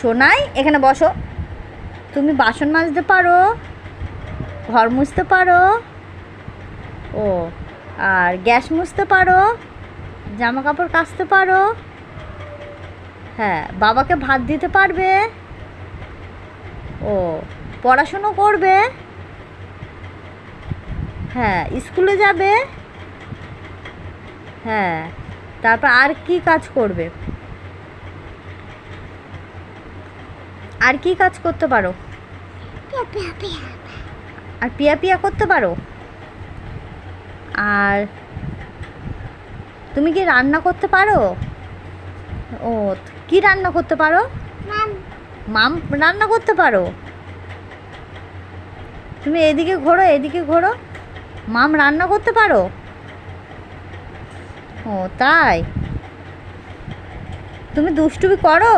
সোনাই এখানে বসো। তুমি বাসন মাজতে পারো, ঘর মুছতে পারো, ও আর গ্যাস মুছতে পারো, জামা কাপড় কাচতে পারো, হ্যাঁ বাবাকে ভাত দিতে পারবে, ও পড়াশুনো করবে, হ্যাঁ স্কুলে যাবে, হ্যাঁ তারপর আর কি কাজ করবে, আর কি কাজ করতে পারো, আর পিয়া পিয়া করতে পারো, আর তুমি কি রান্না করতে পারো, ও কি রান্না করতে পারো, মাম রান্না করতে পারো, তুমি এদিকে ঘোরো, এদিকে ঘোরো, মাম রান্না করতে পারো, ও তাই, তুমি দুষ্টুমি করো।